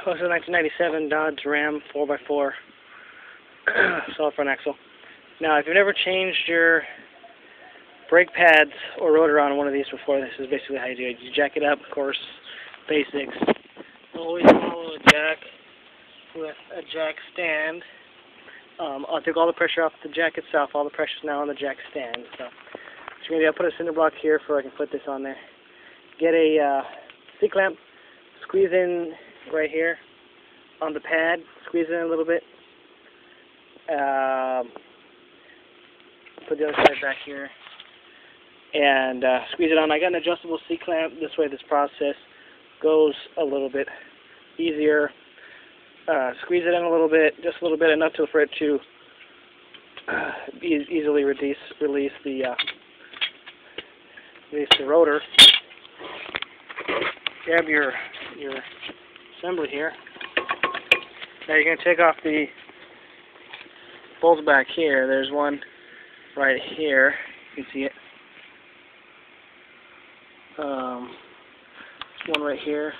Oh, it's a 1997 Dodge Ram 4x4 solid front axle. Now, if you've never changed your brake pads or rotor on one of these before, this is basically how you do it. You jack it up, of course, basics. Always follow a jack with a jack stand. I'll take all the pressure off the jack itself. All the pressure is now on the jack stand. So, what you're going to do, I'll put a cinder block here so I can put this on there. Get a C-clamp, squeeze in right here on the pad, squeeze it in a little bit. Put the other side back here and squeeze it on. I got an adjustable C-clamp. This way this process goes a little bit easier. Squeeze it in a little bit, just a little bit, enough for it to easily release the rotor. Grab your assembly here. Now you're going to take off the bolts back here. There's one right here. You can see it. There's one right here.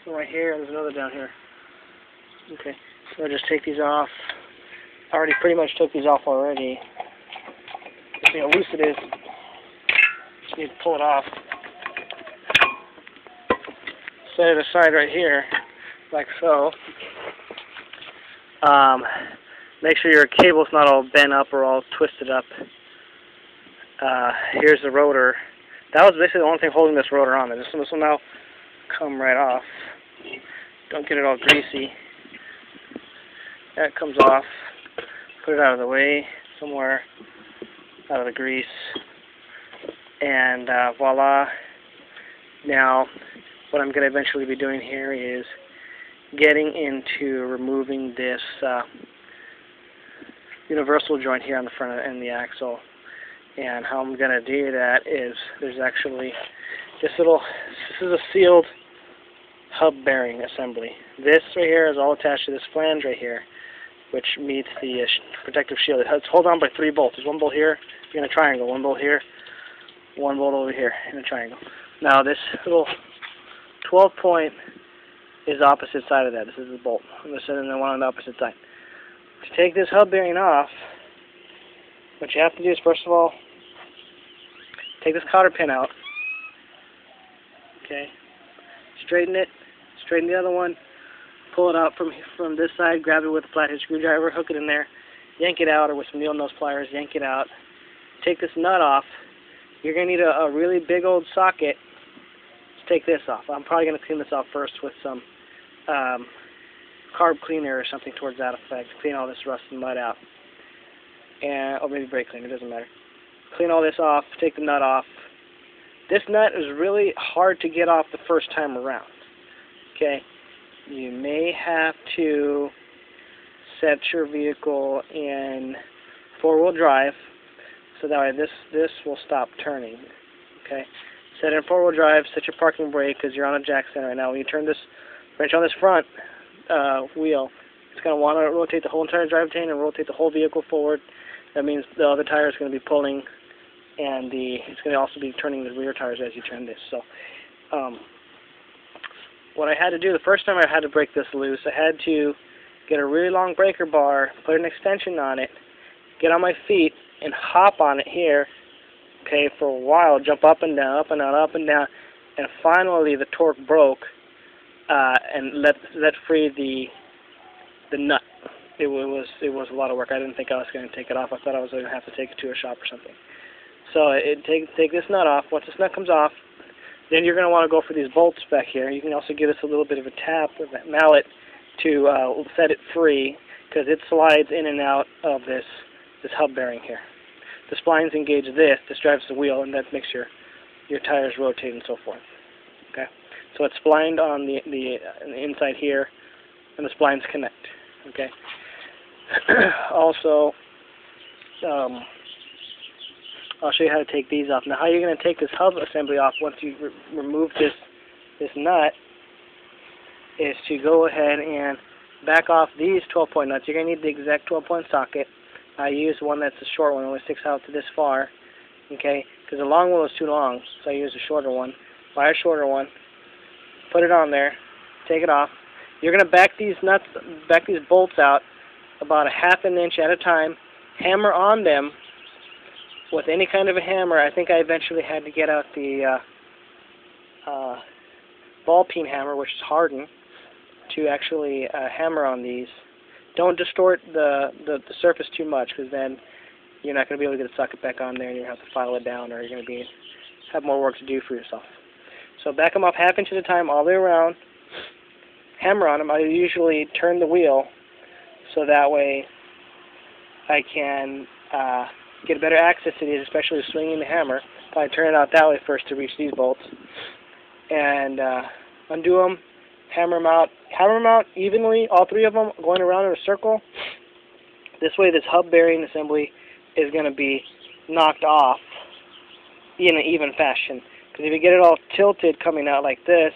One right here, and there's another down here. Okay, so I'll just take these off. I already pretty much took these off already. See how loose it is. Just need to pull it off. Set it aside right here, like so. Make sure your cable's not all bent up or all twisted up. Here's the rotor. That was basically the only thing holding this rotor on. This will now come right off. Don't get it all greasy. That comes off. Put it out of the way, somewhere out of the grease. And voila. Now, what I'm going to eventually be doing here is getting into removing this universal joint here on the front and the axle. And how I'm going to do that is there's actually this is a sealed hub bearing assembly. This right here is all attached to this flange right here, which meets the protective shield. It's held on by 3 bolts. There's 1 bolt here in a triangle, 1 bolt here, 1 bolt over here in a triangle. Now this little 12 point is opposite side of that. This is the bolt. And this is the one on the opposite side. To take this hub bearing off, what you have to do is, first of all, take this cotter pin out. Okay. Straighten it. Straighten the other one. Pull it out from this side. Grab it with a flathead screwdriver. Hook it in there. Yank it out, or with some needle nose pliers. Yank it out. Take this nut off. You're going to need a really big old socket to take this off. I'm probably going to clean this off first with some carb cleaner or something towards that effect. Clean all this rust and mud out. Or maybe brake cleaner, it doesn't matter. Clean all this off, take the nut off. This nut is really hard to get off the first time around. Okay? You may have to set your vehicle in 4-wheel drive so that way this will stop turning. Okay? Set it in 4-wheel drive, set your parking brake because you're on a jack stand right now. When you turn this wrench on this front wheel, it's going to want to rotate the whole entire drive chain and rotate the whole vehicle forward. That means the other tire is going to be pulling, and it's going to also be turning the rear tires as you turn this. So, what I had to do the first time I had to break this loose, I had to get a really long breaker bar, put an extension on it, get on my feet, and hop on it here. Okay, for a while, jump up and down, up and down, up and down, and finally the torque broke, and let free the nut. It was a lot of work. I didn't think I was going to take it off. I thought I was going to have to take it to a shop or something. So take this nut off. Once this nut comes off, then you're going to want to go for these bolts back here. You can also give this a little bit of a tap with that mallet to set it free, because it slides in and out of this hub bearing here. The splines engage this drives the wheel, and that makes your tires rotate and so forth. Okay, so it's splined on the inside here, and the splines connect. Okay. Also, I'll show you how to take these off. Now, how you're going to take this hub assembly off once you remove this nut is to go ahead and back off these 12-point nuts. You're going to need the exact 12-point socket. I use one that's a short one, only sticks out to this far, okay? Because the long one was too long, so I used a shorter one. buy a shorter one, put it on there, take it off. You're going to back these bolts out about a ½ an inch at a time, hammer on them with any kind of a hammer. I think I eventually had to get out the ball peen hammer, which is hardened, to actually hammer on these. Don't distort the surface too much, because then you're not going to be able to get the socket back on there, and you're going to have to file it down, or you're going to have more work to do for yourself. So back them off ½ inch at a time all the way around. Hammer on them. I usually turn the wheel so that way I can get better access to these, especially swinging the hammer. I turn it out that way first to reach these bolts. And undo them, hammer them out evenly, all three of them going around in a circle. This way this hub bearing assembly is going to be knocked off in an even fashion. Because if you get it all tilted coming out like this,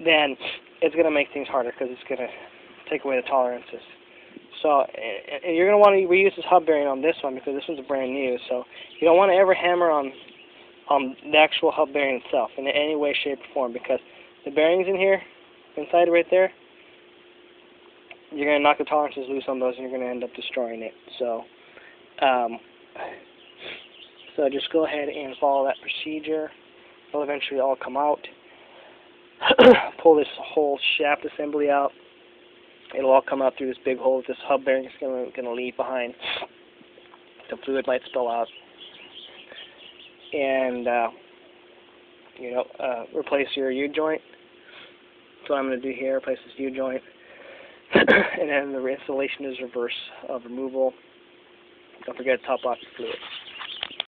then it's going to make things harder, because it's going to take away the tolerances. So, and you're going to want to reuse this hub bearing on this one, because this one's brand new. So you don't want to ever hammer on the actual hub bearing itself in any way, shape, or form, because the bearings in here, inside right there, you're going to knock the tolerances loose on those, and you're going to end up destroying it. So, so just go ahead and follow that procedure. It'll eventually all come out. Pull this whole shaft assembly out. It'll all come out through this big hole that this hub bearing is going to leave behind. The fluid might spill out. And, replace your U-joint. That's what I'm going to do here, replace this U-joint. And then the installation is reverse of removal. Don't forget to top off your fluid.